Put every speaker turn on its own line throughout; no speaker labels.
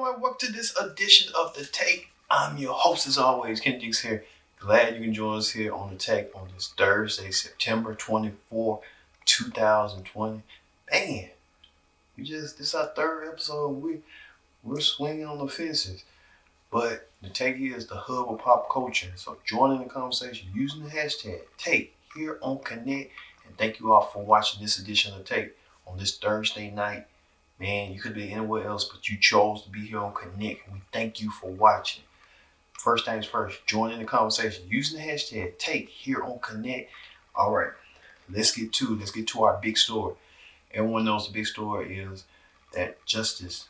everyone. Welcome to this edition of The Take. I'm your host, as always, Ken Diggs here. Glad you can join us here on The Take on this Thursday, September 24, 2020. Man, this is our third episode. We're swinging on the fences. But The Take is the hub of pop culture. So join in the conversation using the hashtag Take here on Connect. And thank you all for watching this edition of The Take on this Thursday night. Man, you could be anywhere else, but you chose to be here on Connect. And we thank you for watching. First things first, join in the conversation using the hashtag Take here on Connect. All right, let's get to our big story. Everyone knows the big story is that Justice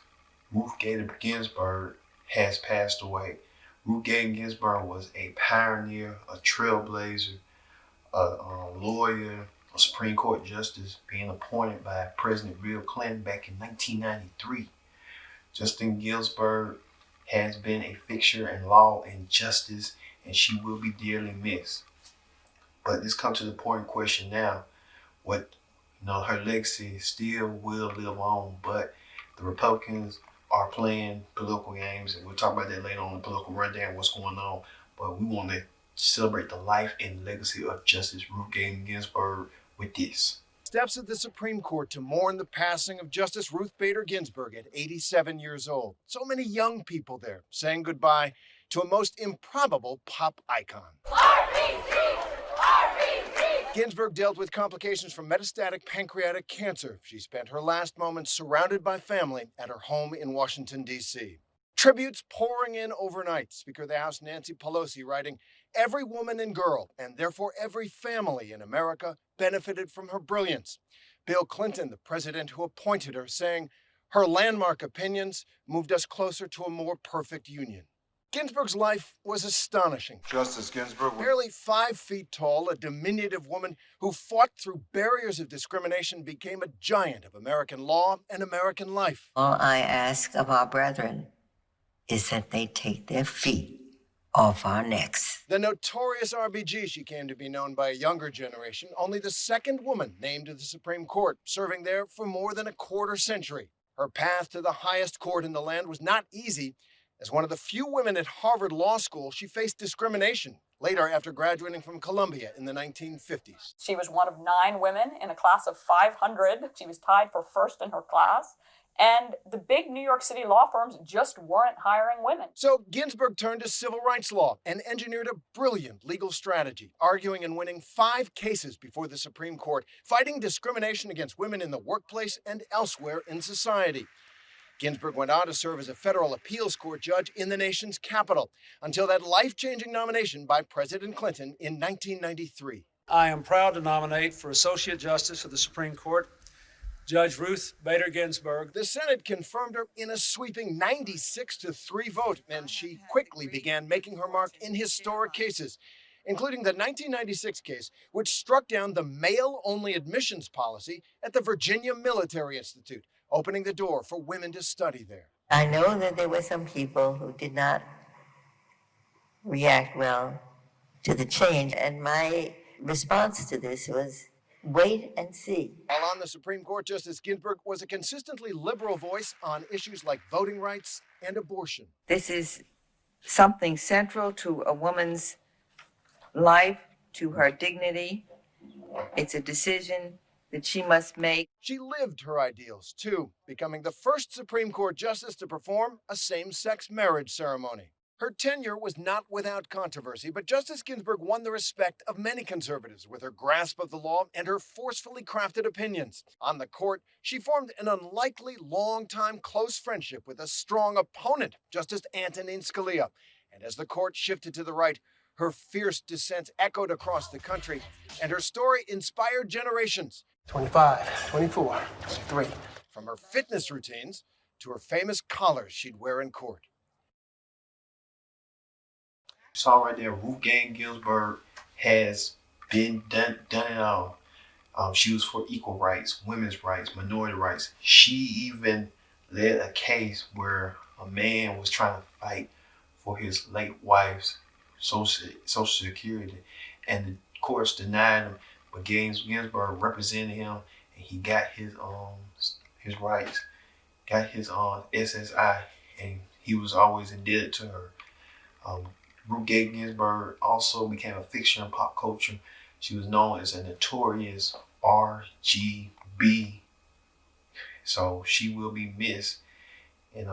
Ruth Bader Ginsburg has passed away. Ruth Bader Ginsburg was a pioneer, a trailblazer, a lawyer, a Supreme Court justice being appointed by President Bill Clinton back in 1993. Justice Ginsburg has been a fixture in law and justice, and she will be dearly missed. But this comes to the important question now. Her legacy still will live on, but the Republicans are playing political games, and we'll talk about that later on in the political rundown, what's going on. But we want to celebrate the life and legacy of Justice Ruth Bader Ginsburg with this.
Steps at the Supreme Court to mourn the passing of Justice Ruth Bader Ginsburg at 87 years old. So many young people there saying goodbye to a most improbable pop icon. RBG! RBG! Ginsburg dealt with complications from metastatic pancreatic cancer. She spent her last moments surrounded by family at her home in Washington, D.C. Tributes pouring in overnight. Speaker of the House Nancy Pelosi writing, "Every woman and girl, and therefore every family in America, benefited from her brilliance." Bill Clinton, the president who appointed her, saying, "Her landmark opinions moved us closer to a more perfect union." Ginsburg's life was astonishing.
Justice Ginsburg,
barely 5 feet tall, a diminutive woman who fought through barriers of discrimination, became a giant of American law and American life.
All I ask of our brethren is that they take their feet off our necks.
The notorious RBG, she came to be known by a younger generation, only the second woman named to the Supreme Court, serving there for more than a quarter century. Her path to the highest court in the land was not easy. As one of the few women at Harvard Law School, she faced discrimination later after graduating from Columbia in the 1950s.
She was one of 9 women in a class of 500. She was tied for first in her class. And the big New York City law firms just weren't hiring women.
So Ginsburg turned to civil rights law and engineered a brilliant legal strategy, arguing and winning 5 cases before the Supreme Court, fighting discrimination against women in the workplace and elsewhere in society. Ginsburg went on to serve as a federal appeals court judge in the nation's capital until that life-changing nomination by President Clinton in 1993.
I am proud to nominate for Associate Justice of the Supreme Court Judge Ruth Bader Ginsburg.
The Senate confirmed her in a sweeping 96-3 vote, and she quickly began making her mark in historic cases, including the 1996 case, which struck down the male-only admissions policy at the Virginia Military Institute, opening the door for women to study there.
I know that there were some people who did not react well to the change, and my response to this was, wait and see.
While on the Supreme Court, Justice Ginsburg was a consistently liberal voice on issues like voting rights and abortion.
This is something central to a woman's life, to her dignity. It's a decision that she must make.
She lived her ideals, too, becoming the first Supreme Court justice to perform a same-sex marriage ceremony. Her tenure was not without controversy, but Justice Ginsburg won the respect of many conservatives with her grasp of the law and her forcefully crafted opinions. On the court, she formed an unlikely, long-time close friendship with a strong opponent, Justice Antonin Scalia. And as the court shifted to the right, her fierce dissent echoed across the country, and her story inspired generations.
25, 24, 3.
From her fitness routines to her famous collars she'd wear in court.
Saw right there, Ruth Bader Ginsburg has been done it all. She was for equal rights, women's rights, minority rights. She even led a case where a man was trying to fight for his late wife's Social Security, and the courts denied him. But Ginsburg represented him, and he got his rights, got his SSI, and he was always indebted to her. Ruth Bader Ginsburg also became a fixture in pop culture. She was known as a notorious RGB, so she will be missed. And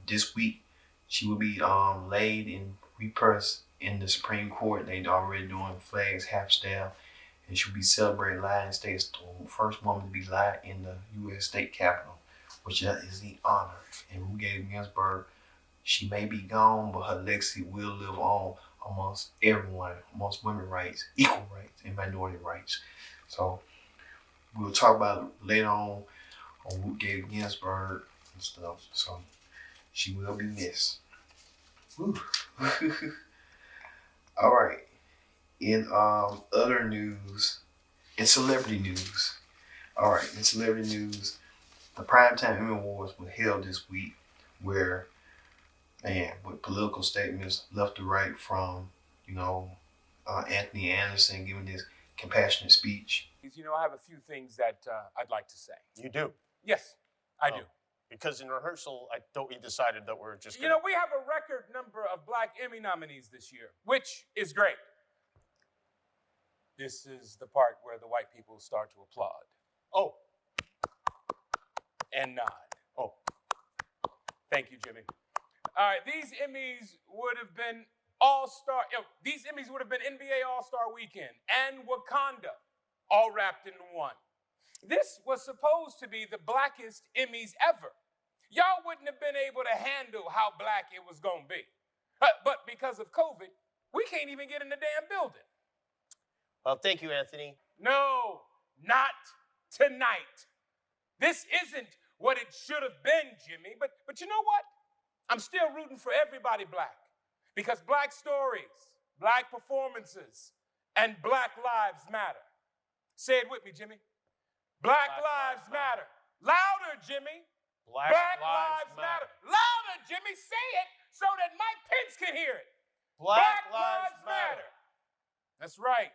this week, she will be laid in repose in the Supreme Court. They already doing flags half staff, and she'll be celebrated live in states. The first woman to be live in the U.S. state capitol, which is the honor. And Ruth Bader Ginsburg, she may be gone, but her legacy will live on amongst everyone, amongst women's rights, equal rights, and minority rights. So we'll talk about it later on Ruth Bader Ginsburg and stuff. So she will be missed. Woo. All right. In other news, in celebrity news. All right, in celebrity news, the Primetime Emmy Awards were held this week, where, man, with political statements left to right from, Anthony Anderson giving his compassionate speech.
You know, I have a few things that I'd like to say.
You do?
Yes, I do.
Because in rehearsal, I thought we decided that we're just
You know, we have a record number of Black Emmy nominees this year, which is great. This is the part where the white people start to applaud.
Oh.
And nod.
Oh.
Thank you, Jimmy. All right, these Emmys would have been All-Star, these Emmys would have been NBA All-Star Weekend and Wakanda all wrapped in one. This was supposed to be the blackest Emmys ever. Y'all wouldn't have been able to handle how black it was going to be. But because of COVID, we can't even get in the damn building.
Well, thank you, Anthony.
No, not tonight. This isn't what it should have been, Jimmy. But you know what? I'm still rooting for everybody black. Because black stories, black performances, and Black Lives Matter. Say it with me, Jimmy. Black Lives Matter. Louder, Jimmy.
Black
Lives Matter. Louder, Jimmy. Say it so that Mike Pence can hear it.
Black Lives Matter.
That's right.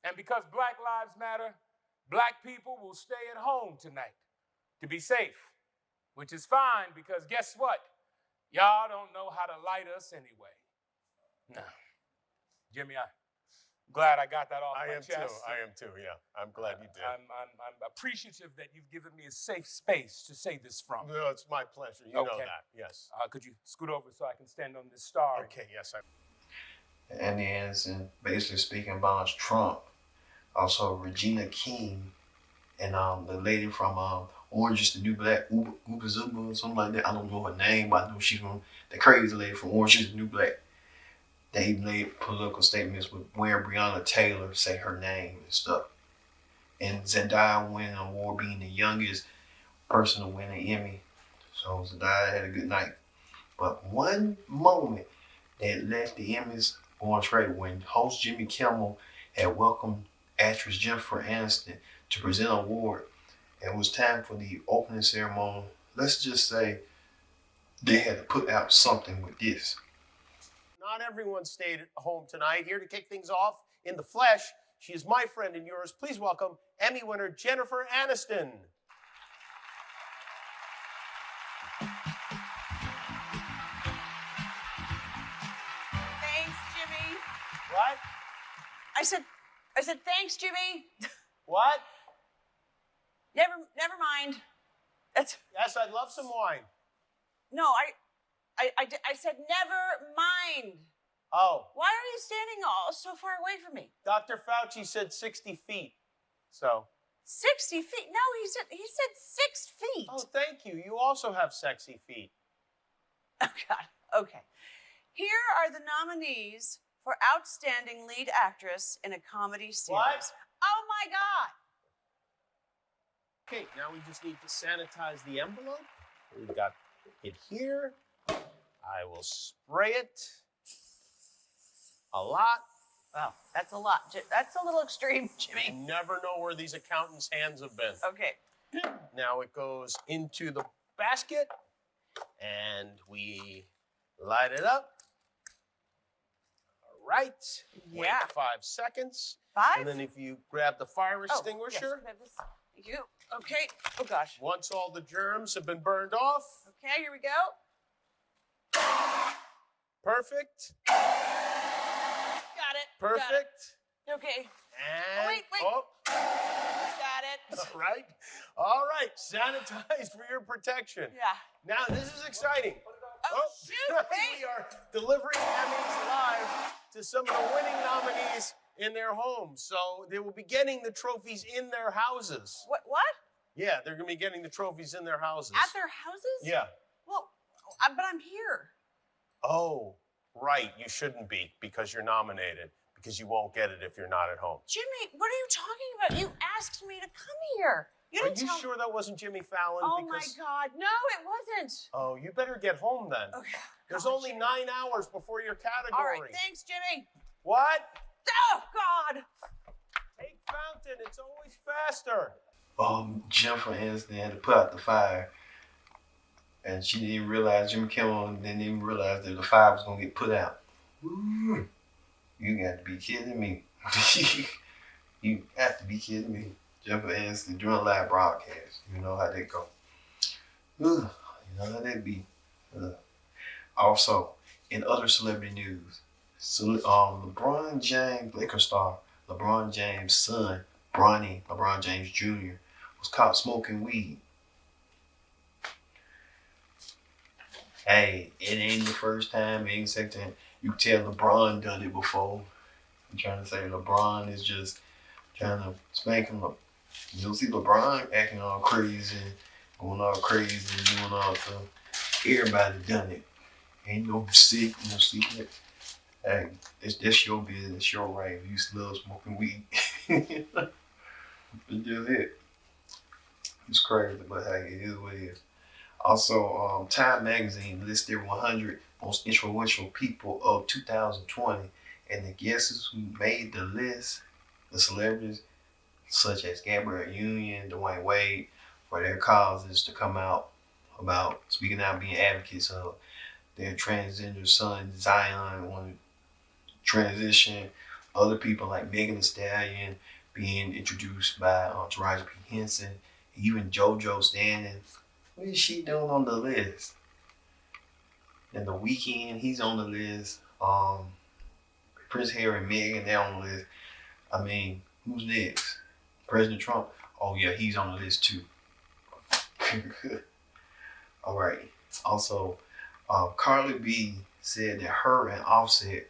And because Black Lives Matter, black people will stay at home tonight to be safe, which is fine because guess what? Y'all don't know how to light us anyway. No. Jimmy, I'm glad I got that off my chest.
I am too, yeah. I'm glad you did.
I'm appreciative that you've given me a safe space to say this from.
No, it's my pleasure. You know that, yes.
Could you scoot over so I can stand on this star?
Okay, yes.
Anthony Anderson basically speaking about Trump. Also, Regina King and the lady from Orange is the New Black, Uber Zuba or something like that. I don't know her name, but I know she's from the crazy lady from Orange is the New Black. They made political statements with where Breonna Taylor say her name and stuff. And Zendaya winning an award, being the youngest person to win an Emmy. So Zendaya had a good night. But one moment that left the Emmys going straight when host Jimmy Kimmel had welcomed actress Jennifer Aniston to present an award. It was time for the opening ceremony. Let's just say they had to put out something with this.
Not everyone stayed at home tonight. Here to kick things off in the flesh, she is my friend and yours. Please welcome Emmy winner Jennifer Aniston.
Thanks, Jimmy.
What?
I said thanks, Jimmy.
What?
Never mind. That's
Yes, I'd love some wine.
no. I said never mind.
Oh,
Why are you standing so far away from me?
Dr. Fauci said 60 feet. So.
60 feet? No, he said 6 feet.
Oh, thank you. You also have sexy feet.
Oh, God. Okay. Here are the nominees for Outstanding Lead Actress in a Comedy Series.
What?
Oh, my God.
Okay, now we just need to sanitize the envelope. We've got it here. I will spray it a lot.
Wow, that's a lot. That's a little extreme, Jimmy.
You never know where these accountants' hands have been.
Okay.
Now it goes into the basket, and we light it up. All right.
Yeah.
Wait 5 seconds.
5?
And then if you grab the fire extinguisher,
Yes, thank you. Okay. Oh, gosh.
once all the germs have been burned off,
Okay, here we go.
Perfect.
Got it.
Perfect.
Got it. Okay.
And
wait.
oh,
Got it.
all right. All right. Sanitize for your protection.
Yeah.
Now this is exciting.
Oh, shoot. Hey.
We are delivering Emmys live to some of the winning nominees in their homes. So they will be getting the trophies in their houses.
What?
Yeah, they're going to be getting the trophies in their houses.
At their houses?
Yeah.
Well, but I'm here.
Oh, right. You shouldn't be because you're nominated. Because you won't get it if you're not at home.
Jimmy, what are you talking about? You asked me to come here.
Are you sure that wasn't Jimmy Fallon?
Oh my God, no, it wasn't.
Oh, you better get home then.
Okay.
There's only 9 hours before your category.
All right, thanks, Jimmy.
What?
Oh God.
Take Fountain. It's always faster.
Jennifer Aniston had to put out the fire, and she didn't even realize, Jimmy Kimmel didn't even realize that the fire was gonna get put out. Ooh, you got to be kidding me. You have to be kidding me. Jennifer Aniston doing a live broadcast. You know how they go. Ooh, you know how that be. Also, in other celebrity news, LeBron James, Lakers star, LeBron James' son, Bronny LeBron James Jr., was caught smoking weed. Hey, it ain't the first time, it ain't the second time. You can tell LeBron done it before. I'm trying to say LeBron is just trying to spank him up. You'll see LeBron acting all crazy, going all crazy, doing all stuff. Everybody done it. Ain't no secret. Hey, that's your business, that's your right. You used to love smoking weed. It's just it. It's crazy, but hey, it is what it is. Also, Time Magazine listed 100 most influential people of 2020, and the guesses who made the list, the celebrities, such as Gabrielle Union, Dwayne Wade, for their causes to come out about speaking out, being advocates of their transgender son, Zion, wanted to transition. Other people like Megan Thee Stallion being introduced by Taraji P. Henson, even JoJo Stanton. What is she doing on the list? And The Weeknd, he's on the list. Prince Harry and Meghan, they're on the list. I mean, who's next? President Trump? Oh yeah, he's on the list too. All right. Also, Carly B said that her and Offset,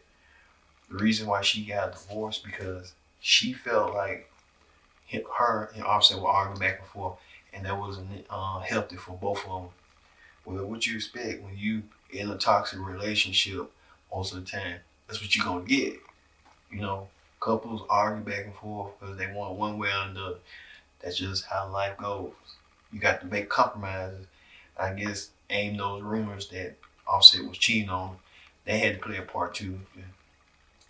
the reason why she got divorced because she felt like her and Offset were arguing back and forth, and that wasn't healthy for both of them. Well, what you expect when you in a toxic relationship most of the time? That's what you're gonna get. You know, couples argue back and forth because they want one way or another. That's just how life goes. You got to make compromises. I guess aim those rumors that Offset was cheating on her, they had to play a part too.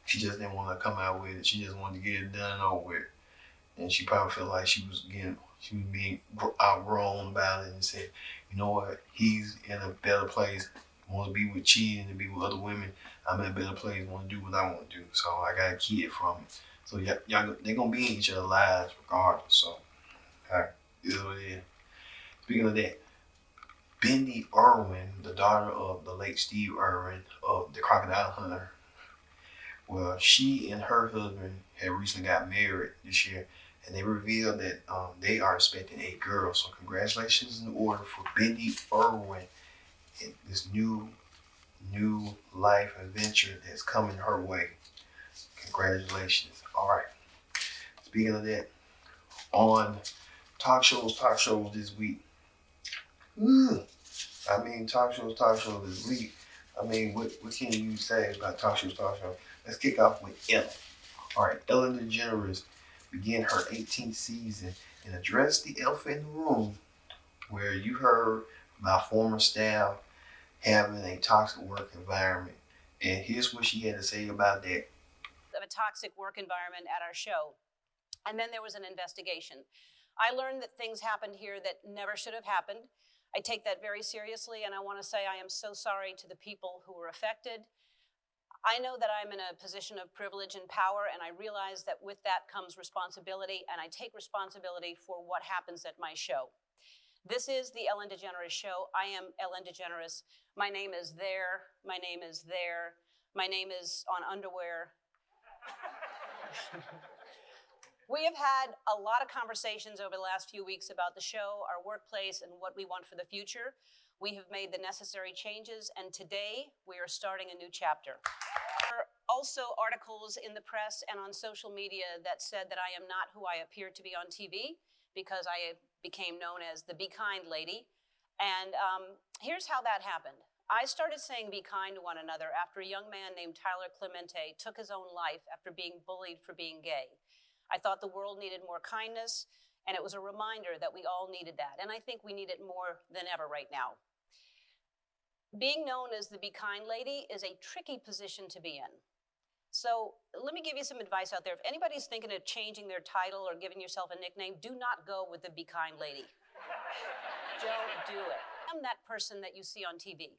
She just didn't want to come out with it. She just wanted to get it done and over with. And she probably felt like she was being outgrown about it and said, you know what, he's in a better place, wants to be with cheating and be with other women. I'm in a better place, want to do what I want to do. So I got a kid from it. So y'all, they're going to be in each other's lives regardless. So, all right, this is what it is. Speaking of that, Bendy Irwin, the daughter of the late Steve Irwin of the Crocodile Hunter, well, she and her husband had recently got married this year, and they revealed that they are expecting a girl. So congratulations in order for Bendy Irwin and this new life adventure that's coming her way. Congratulations. All right. Speaking of that, on talk shows this week. Talk shows this week. What can you say about talk shows? Let's kick off with Ellen. All right, Ellen DeGeneres began her 18th season and addressed the elephant in the room, where you heard about former staff having a toxic work environment. And here's what she had to say about that.
Of a toxic work environment at our show. And then there was an investigation. I learned that things happened here that never should have happened. I take that very seriously, and I want to say I am so sorry to the people who were affected. I know that I'm in a position of privilege and power, and I realize that with that comes responsibility, and I take responsibility for what happens at my show. This is the Ellen DeGeneres Show. I am Ellen DeGeneres. My name is there. My name is there. My name is on underwear. We have had a lot of conversations over the last few weeks about the show, our workplace, and what we want for the future. We have made the necessary changes, and today we are starting a new chapter. There are also articles in the press and on social media that said that I am not who I appear to be on TV because I became known as the Be Kind lady. And here's how that happened. I started saying be kind to one another after a young man named Tyler Clemente took his own life after being bullied for being gay. I thought the world needed more kindness, and it was a reminder that we all needed that. And I think we need it more than ever right now. Being known as the Be Kind lady is a tricky position to be in. So let me give you some advice out there. If anybody's thinking of changing their title or giving yourself a nickname, do not go with the Be Kind lady. Don't do it. I'm that person that you see on TV.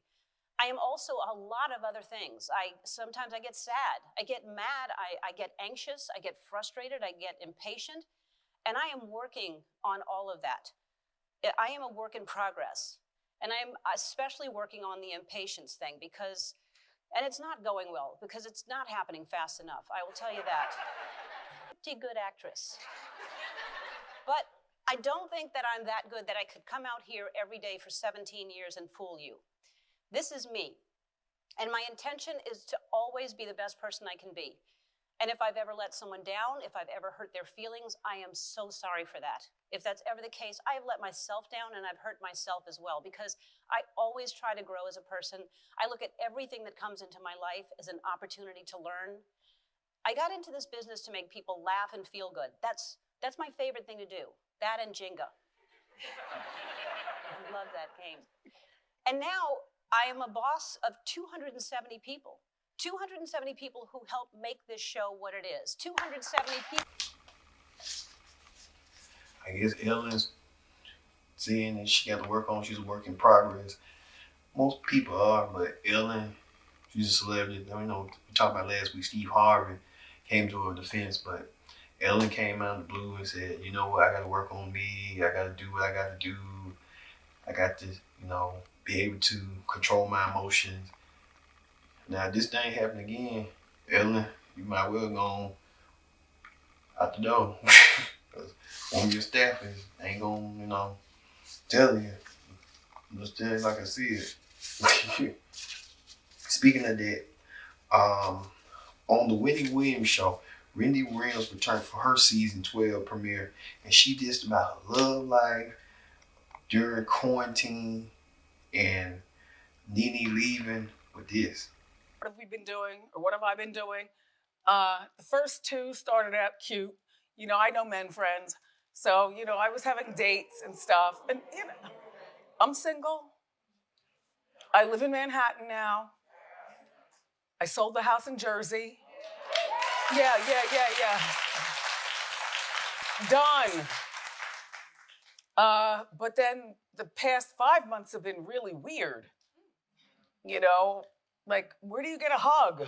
I am also a lot of other things. Sometimes I get sad, I get mad, I get anxious, I get frustrated, I get impatient, and I am working on all of that. I am a work in progress, and I am especially working on the impatience thing and it's not going well because it's not happening fast enough, I will tell you that. Pretty good actress. But I don't think that I'm that good that I could come out here every day for 17 years and fool you. This is me, and my intention is to always be the best person I can be. And if I've ever let someone down, if I've ever hurt their feelings, I am so sorry for that. If that's ever the case, I've let myself down and I've hurt myself as well because I always try to grow as a person. I look at everything that comes into my life as an opportunity to learn. I got into this business to make people laugh and feel good. That's my favorite thing to do, that and Jenga. I love that game. And now, I am a boss of 270 people. 270 people who help make this show what it is. 270 people.
I guess Ellen's seeing that she got to work on, she's a work in progress. Most people are, but Ellen, she's a celebrity. We talked about last week, Steve Harvey came to her defense, but Ellen came out of the blue and said, you know what, I got to work on me. I got to do what I got to do. I got to, be able to control my emotions. Now, this thing happen again, Ellen, you might well go out the door. One of your staffers ain't gonna, tell you. Just tell you like I see it. Speaking of that, on the Wendy Williams show, Wendy Williams returned for her season 12 premiere, and she did about her love life during quarantine and Nene leaving with this.
What have we been doing, or what have I been doing? The first two started out cute. I know men friends. So, I was having dates and stuff. And, I'm single. I live in Manhattan now. I sold the house in Jersey. Yeah. Done. But then the past 5 months have been really weird. Like, where do you get a hug?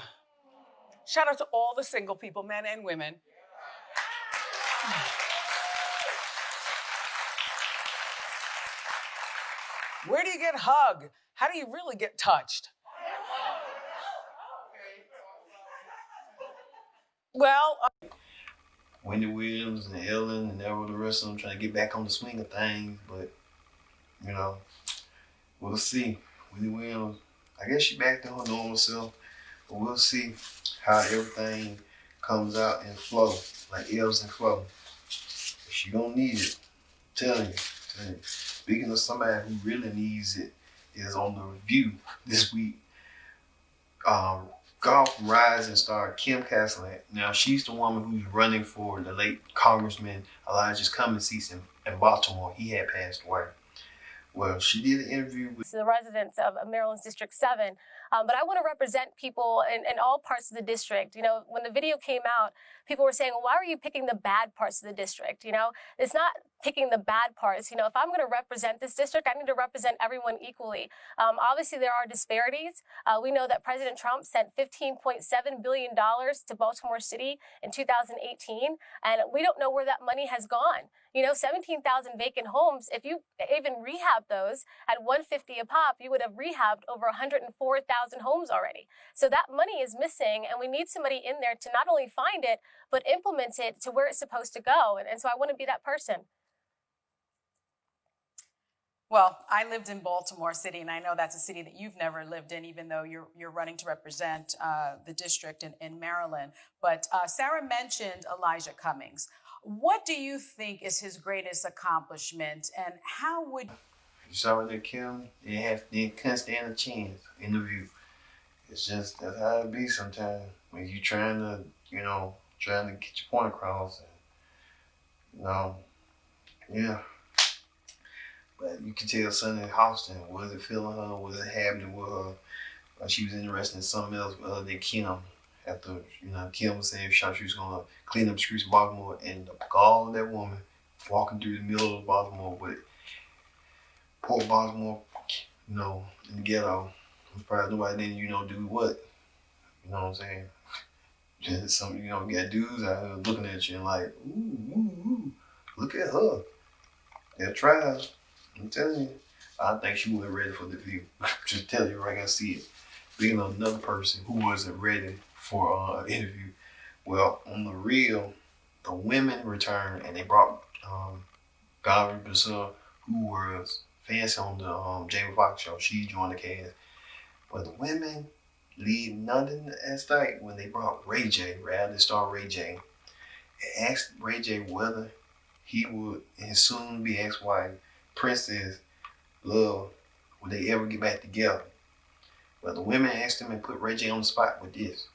Shout out to all the single people, men and women. Where do you get a hug? How do you really get touched? Well,
Wendy Williams and Ellen and all the rest of them trying to get back on the swing of things, but we'll see. Wendy Williams, I guess she back to her normal self, but we'll see how everything comes out and flow, like ebbs and flow. She gonna need it. I'm telling you. Speaking of somebody who really needs it, is on the review this week. Golf rising star Kim Castellan. Now she's the woman who's running for the late Congressman Elijah Cummings' seat in Baltimore. He had passed away. Well, she did an interview with
the residents of Maryland's District 7 But I want to represent people in all parts of the district. You know, when the video came out, people were saying, well, why are you picking the bad parts of the district? You know, it's not picking the bad parts. You know, if I'm going to represent this district, I need to represent everyone equally. Obviously, there are disparities. We know that President Trump sent $15.7 billion to Baltimore City in 2018, and we don't know where that money has gone. You know, 17,000 vacant homes, if you even rehab those at $150 a pop, you would have rehabbed over 104,000 homes already. So that money is missing, and we need somebody in there to not only find it, but implement it to where it's supposed to go. And so I want to be that person.
Well, I lived in Baltimore City, and I know that's a city that you've never lived in, even though you're running to represent the district in Maryland. But Sarah mentioned Elijah Cummings. What do you think is his greatest accomplishment, and how would
You saw with that Kim, they couldn't stand a chance interview. It's just that's how it be sometimes when you trying to get your point across. And, yeah. But you can tell Sonny Houston wasn't feeling her, wasn't happening with her. She was interested in something else other than Kim. After Kim was saying she was gonna clean up the streets of Baltimore, and the gall of that woman walking through the middle of Baltimore with poor Baltimore, in the ghetto. I'm surprised nobody didn't, do what? You know what I'm saying? Just some, you got dudes out here looking at you and like, ooh, look at her. They're trying. I'm telling you. I think she wasn't ready for the view. Just tell you right, I see it. Speaking of another person who wasn't ready for an interview, well, on the real, the women returned and they brought Gary Brazil, who was fancy on the Jamie Foxx show. She joined the cast. But the women leave nothing at stake when they brought Ray J, reality star Ray J, and asked Ray J whether he would, and his soon-to-be ex-wife, Princess Love, would they ever get back together. But the women asked him and put Ray J on the spot with this.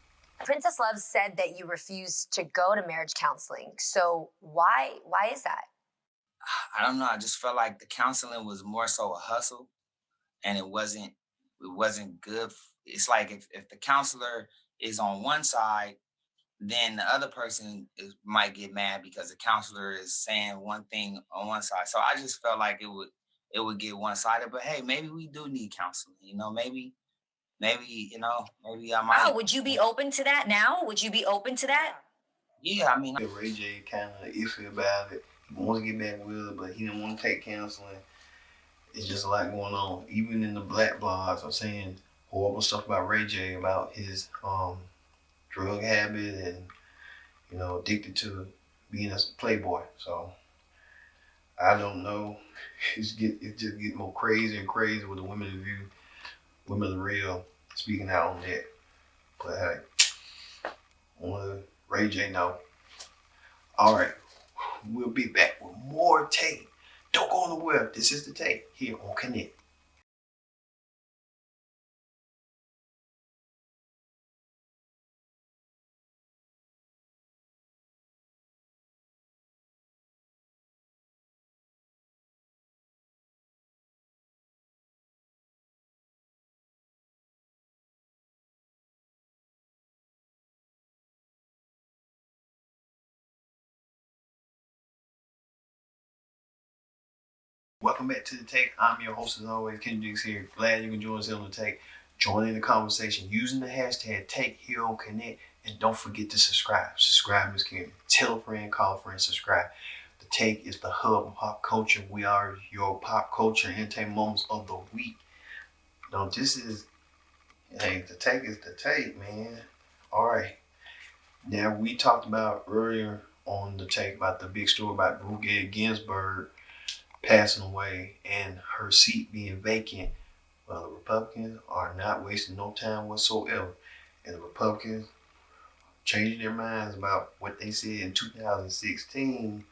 Princess Love said that you refused to go to marriage counseling. So why is that?
I don't know. I just felt like the counseling was more so a hustle, and it wasn't good. It's like if the counselor is on one side, then the other person might get mad because the counselor is saying one thing on one side. So I just felt like it would get one-sided. But hey, maybe we do need counseling. Maybe I might.
Oh, would you be open to that now? Would you be open to that?
Yeah, I mean,
Ray J kind of iffy about it. He wants to get back with her, but he didn't want to take counseling. It's just a lot going on. Even in the black blogs are saying horrible stuff about Ray J, about his drug habit and addicted to being a playboy. So I don't know. It just get more crazy and crazy with the women of view, women of the real speaking out on that. But hey, only Ray J know. All right, we'll be back with more tape. Don't go nowhere. This is the tape here on Connect. Welcome back to The Take. I'm your host as always, Kendrick's here. Glad you can join us on The Take. Join in the conversation using the hashtag Take here on Connect. And don't forget to subscribe. Subscribe is key. Tell a friend, call a friend, subscribe. The Take is the hub of pop culture. We are your pop culture entertainment moments of the week. The Take is the Take, man. All right. Now, we talked about earlier on The Take about the big story about Ruth Ginsburg passing away and her seat being vacant. Well, the Republicans are not wasting no time whatsoever. And the Republicans changing their minds about what they said in 2016,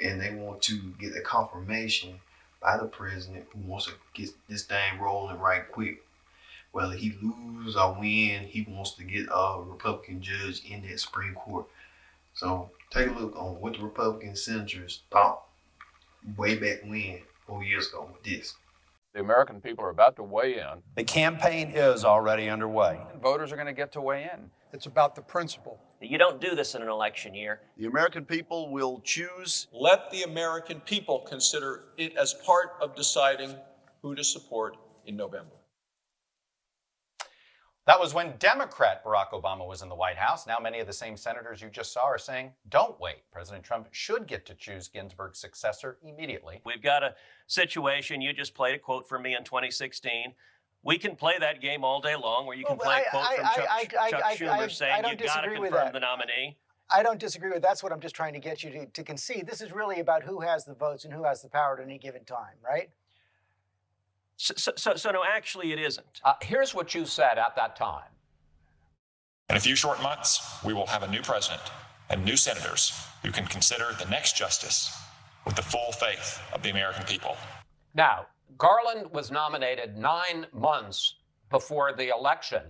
and they want to get a confirmation by the president who wants to get this thing rolling right quick. Whether he lose or win, he wants to get a Republican judge in that Supreme Court. So take a look on what the Republican senators thought way back when, 4 years ago with this.
The American people are about to weigh in.
The campaign is already underway.
Voters are going to get to weigh in.
It's about the principle.
You don't do this in an election year.
The American people will choose.
Let the American people consider it as part of deciding who to support in November.
That was when Democrat Barack Obama was in the White House. Now many of the same senators you just saw are saying, don't wait. President Trump should get to choose Ginsburg's successor immediately.
We've got a situation, you just played a quote from me in 2016. We can play that game all day long where you can play a quote from Chuck Schumer saying you've got to confirm the nominee.
I don't disagree with that. That's what I'm just trying to get you to concede. This is really about who has the votes and who has the power at any given time, right?
So no, actually it isn't.
Here's what you said at that time.
In a few short months, we will have a new president and new senators who can consider the next justice with the full faith of the American people.
Now, Garland was nominated 9 months before the election.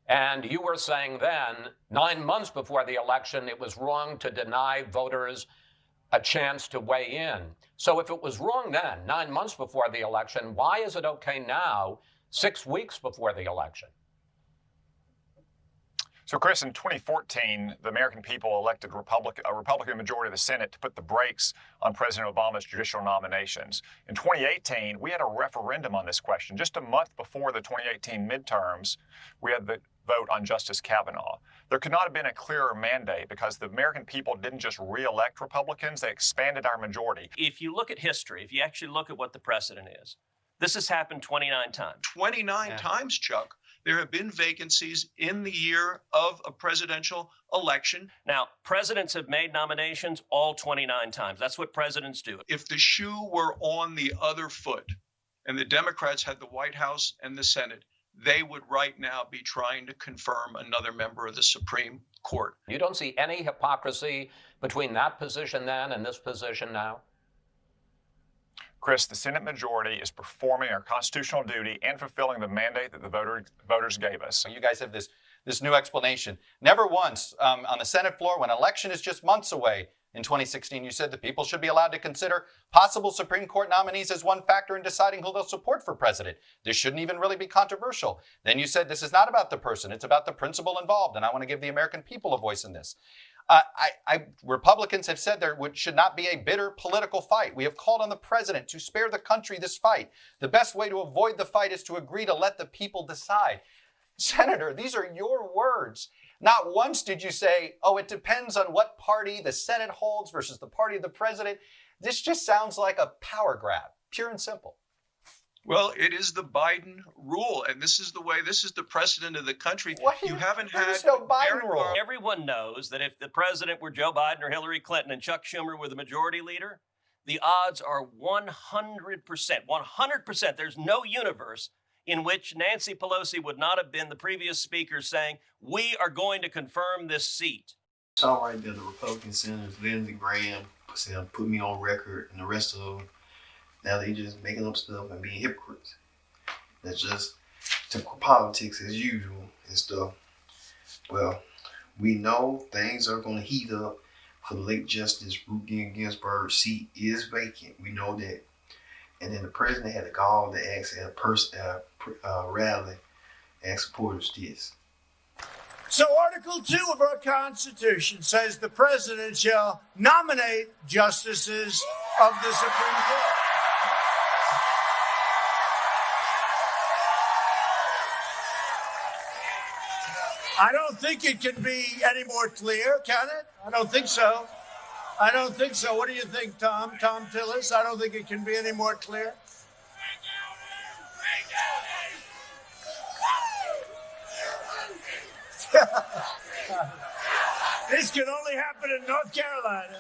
And you were saying then, 9 months before the election, it was wrong to deny voters a chance to weigh in. So if it was wrong then, 9 months before the election, why is it okay now, 6 weeks before the election?
So, Chris, in 2014, the American people elected a Republican majority of the Senate to put the brakes on President Obama's judicial nominations. In 2018, we had a referendum on this question. Just a month before the 2018 midterms, we had the vote on Justice Kavanaugh. There could not have been a clearer mandate because the American people didn't just re-elect Republicans, they expanded our majority.
If you look at history, if you actually look at what the precedent is, this has happened 29 times.
29 times, Chuck. There have been vacancies in the year of a presidential election.
Now, presidents have made nominations all 29 times. That's what presidents do.
If the shoe were on the other foot and the Democrats had the White House and the Senate, they would right now be trying to confirm another member of the Supreme Court.
You don't see any hypocrisy between that position then and this position now?
Chris, the Senate majority is performing our constitutional duty and fulfilling the mandate that the voters gave us.
You guys have this new explanation. Never once on the Senate floor, when election is just months away in 2016, you said the people should be allowed to consider possible Supreme Court nominees as one factor in deciding who they'll support for president. This shouldn't even really be controversial. Then you said this is not about the person, it's about the principle involved, and I want to give the American people a voice in this. Republicans have said there should not be a bitter political fight. We have called on the president to spare the country this fight. The best way to avoid the fight is to agree to let the people decide. Senator, these are your words. Not once did you say, oh, it depends on what party the Senate holds versus the party of the president. This just sounds like a power grab, pure and simple.
Well, it is the Biden rule, and this is the precedent of the country. You haven't had
no Biden rule.
Everyone knows that if the president were Joe Biden or Hillary Clinton and Chuck Schumer were the majority leader, the odds are 100%. 100%. There's no universe in which Nancy Pelosi would not have been the previous speaker saying, we are going to confirm this seat.
It's all right there, the Republican senators, Lindsey Graham, put me on record, and the rest of them, now they just making up stuff and being hypocrites. That's just typical politics as usual and stuff. Well, we know things are going to heat up for the late Justice Ruth Ginsburg's seat is vacant. We know that. And then the president had the gall to ask at a rally, ask supporters this.
So Article 2 of our Constitution says the president shall nominate justices of the Supreme Court. I don't think it can be any more clear, can it? I don't think so. I don't think so. What do you think, Tom? Tom Tillis? I don't think it can be any more clear. This can only happen in North Carolina.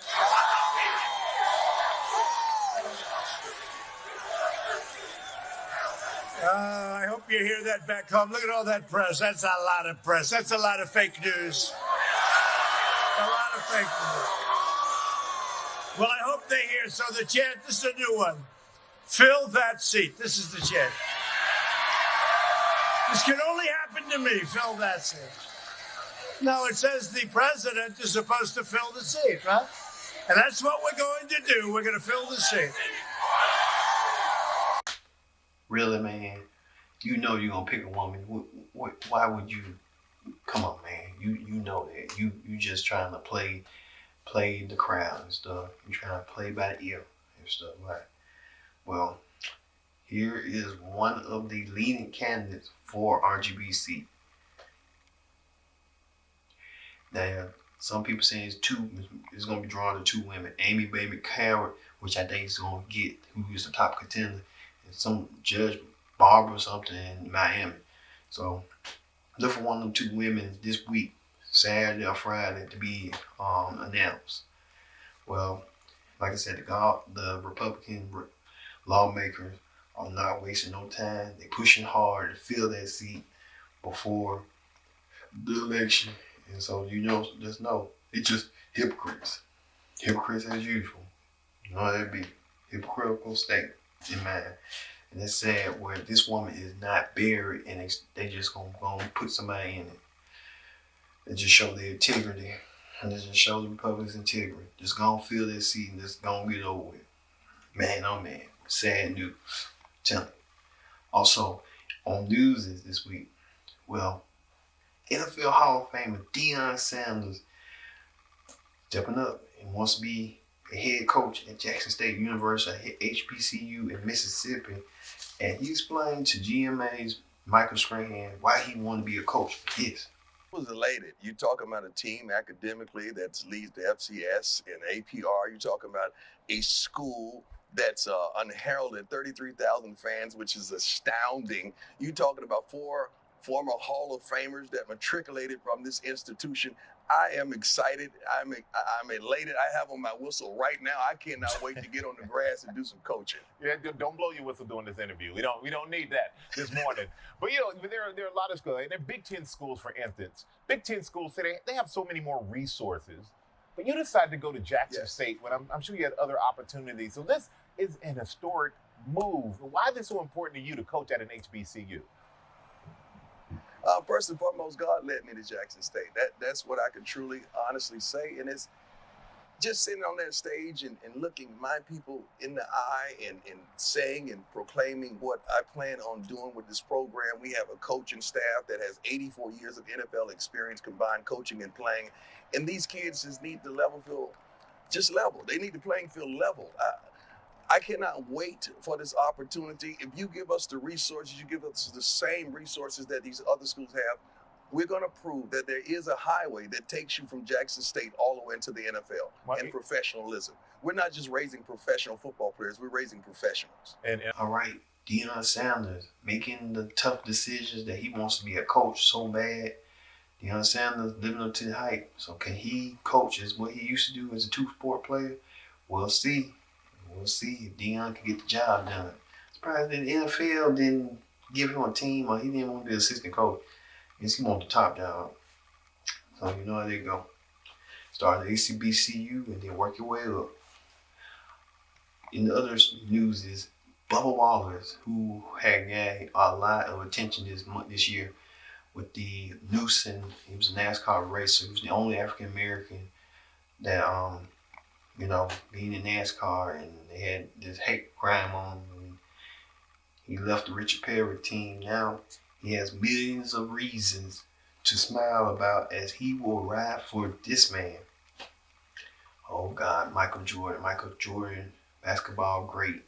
I hope you hear that back home. Look at all that press. That's a lot of press. That's a lot of fake news. A lot of fake news. Well, I hope they hear. So the chant, this is a new one. Fill that seat. This is the chant. This can only happen to me. Fill that seat. No, it says the president is supposed to fill the seat, right? And that's what we're going to do. We're going to fill the seat.
Really, man? You know you're gonna pick a woman. Why would you? Come on, man. You know that. You just trying to play the crowd and stuff. You trying to play by the ear and stuff, right? Well, here is one of the leading candidates for RGBC. Now, some people saying it's going to be drawn to two women. Amy Baby Carrot, which I think is going to get who is the top contender, and some Judge Barbara or something in Miami. So look for one of them two women this week, Saturday or Friday, to be announced. Well, like I said, the Republican lawmakers are not wasting no time. They're pushing hard to fill that seat before the election. And so, just know, it's just hypocrites. Hypocrites as usual. You know, that'd be hypocritical state in mind. And it's sad where this woman is not buried and they just gonna put somebody in it. They just show their integrity. And they just show the Republicans' integrity. Just gonna fill their seat and just gonna get over with. Man, oh man, sad news. Tell me. Also, on news this week, well, NFL Hall of Famer Dion Sanders stepping up and wants to be a head coach at Jackson State University, HBCU in Mississippi. And he explained to GMA's Michael Strahan why he wanted to be a coach. Yes.
I was elated. You're talking about a team academically that leads the FCS and APR. You're talking about a school that's unheralded, 33,000 fans, which is astounding. You're talking about 4 former Hall of Famers that matriculated from this institution. I am excited. I'm elated. I have on my whistle right now. I cannot wait to get on the grass and do some coaching.
Yeah, don't blow your whistle during this interview. We don't need that this morning. But there are a lot of schools. They're Big Ten schools, for instance. Big Ten schools today, they have so many more resources. But you decided to go to Jackson State when I'm sure you had other opportunities. So this is an historic move. Why is it so important to you to coach at an HBCU?
First and foremost, God led me to Jackson State. That's what I can truly, honestly say. And it's just sitting on that stage and looking my people in the eye and saying and proclaiming what I plan on doing with this program. We have a coaching staff that has 84 years of NFL experience, combined coaching and playing. And these kids just need the level field, just level. They need the playing field level. I cannot wait for this opportunity. If you give us the resources, you give us the same resources that these other schools have, we're going to prove that there is a highway that takes you from Jackson State all the way into the NFL and professionalism. We're not just raising professional football players, we're raising professionals.
All right, Dion Sanders making the tough decisions that he wants to be a coach so bad. Dion Sanders living up to the hype. So can he coach as what he used to do as a two-sport player? We'll see. We'll see if Dion can get the job done. Surprised that the NFL didn't give him a team or he didn't want to be an assistant coach. I guess he wanted the top job. So you know how they go. Start at HBCU and then work your way up. In the other news is Bubba Wallace, who had gained a lot of attention this year with the Newsom. He was a NASCAR racer. He was the only African American that being in NASCAR, and they had this hate crime on him. He left the Richard Perry team. Now he has millions of reasons to smile about as he will ride for this man. Oh God, Michael Jordan. Michael Jordan, basketball great,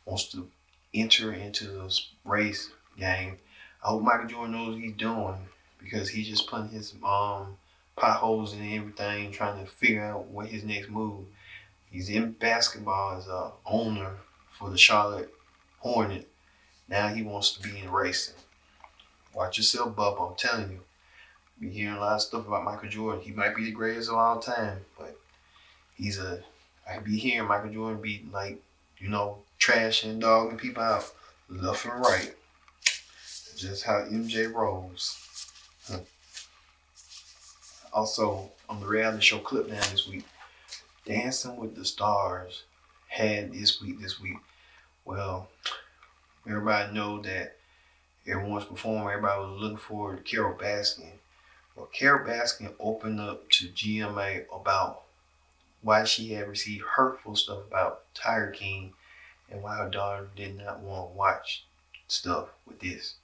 wants to enter into this race game. I hope Michael Jordan knows what he's doing because he's just putting his potholes in everything, trying to figure out what his next move. He's in basketball as an owner for the Charlotte Hornets. Now he wants to be in racing. Watch yourself, Bubba. I'm telling you. You're hearing a lot of stuff about Michael Jordan. He might be the greatest of all time, but I be hearing Michael Jordan be trashing, dogging people out left and right. Just how MJ rolls. Also, on the reality show Clip Down this week, Dancing with the Stars had this week. Well, everybody know that everyone's performing. Everybody was looking forward to Carol Baskin. Well, Carol Baskin opened up to GMA about why she had received hurtful stuff about Tiger King and why her daughter did not want to watch stuff with this.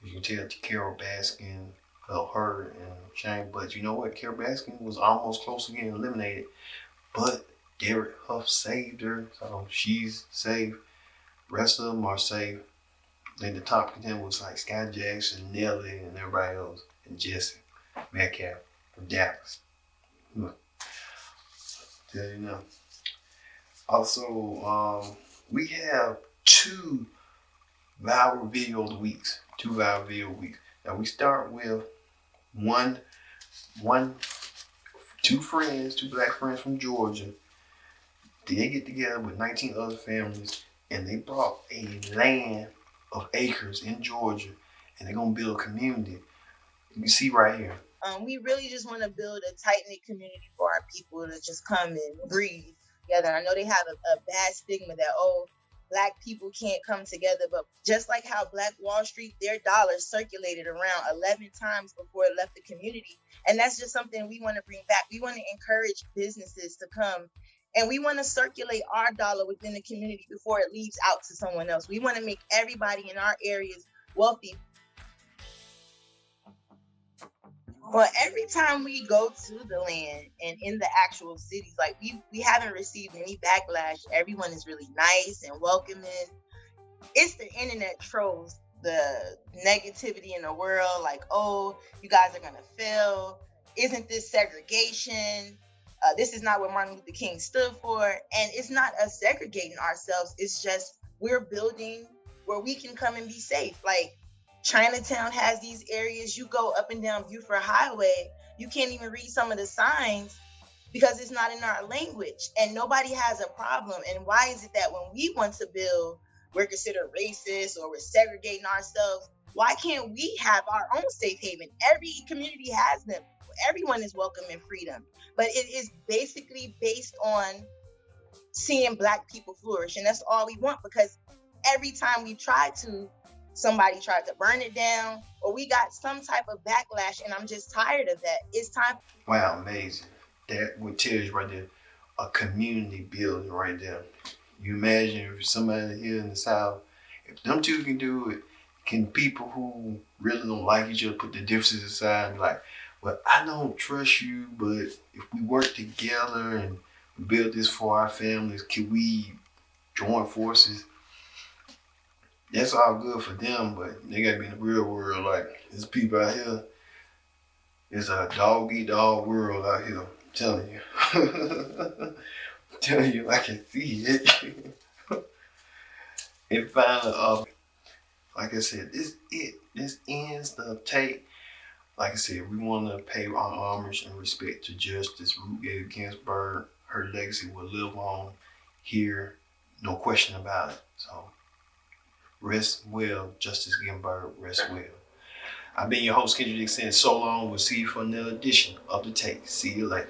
You can tell Carol Baskin felt hurt and shame, but you know what? Carol Baskin was almost close to getting eliminated, but Derek Huff saved her, so she's safe. Rest of them are safe. Then the top contender was like Sky Jackson, Nelly, and everybody else, and Jesse Metcalf from Dallas. Tell you now. Also, we have two viral video of the weeks. Two viral video weeks. Now we start with two black friends from Georgia. They get together with 19 other families and they bought a land of acres in Georgia and they're gonna build a community. You can see right here.
We really just want to build a tight-knit community for our people to just come and breathe together. I know they have a bad stigma that, Black people can't come together, but just like how Black Wall Street, their dollars circulated around 11 times before it left the community. And that's just something we want to bring back. We want to encourage businesses to come and we want to circulate our dollar within the community before it leaves out to someone else. We want to make everybody in our areas wealthy. Well, every time we go to the land and in the actual cities, like we haven't received any backlash. Everyone is really nice and welcoming. It's the internet trolls, the negativity in the world, like, you guys are gonna fail. Isn't this segregation? This is not what Martin Luther King stood for. And it's not us segregating ourselves. It's just we're building where we can come and be safe. Like, Chinatown has these areas. You go up and down Buford Highway, you can't even read some of the signs because it's not in our language and nobody has a problem. And why is it that when we want to build, we're considered racist or we're segregating ourselves? Why can't we have our own safe haven? Every community has them. Everyone is welcome in freedom, but it is basically based on seeing Black people flourish. And that's all we want, because every time we try to, somebody tried to burn it down or we got some type of backlash, and I'm just tired of that. It's time.
Wow, amazing. That would tell you right there, a community building right there. You imagine if somebody here in the South, if them two can do it, can people who really don't like each other put the differences aside and be like, well, I don't trust you, but if we work together and we build this for our families, can we join forces? That's all good for them, but they gotta be in the real world. Like, there's people out here, it's a dog-eat-dog world out here. I'm telling you. I'm telling you, I can see it. And finally, like I said, this ends the tape. Like I said, we want to pay our homage and respect to Justice Ruth Bader Ginsburg. Her legacy will live on here, no question about it. So, rest well, Justice Ginsburg, rest well. I've been your host, Kendrick Dixon. So long. We'll see you for another edition of The Take. See you later.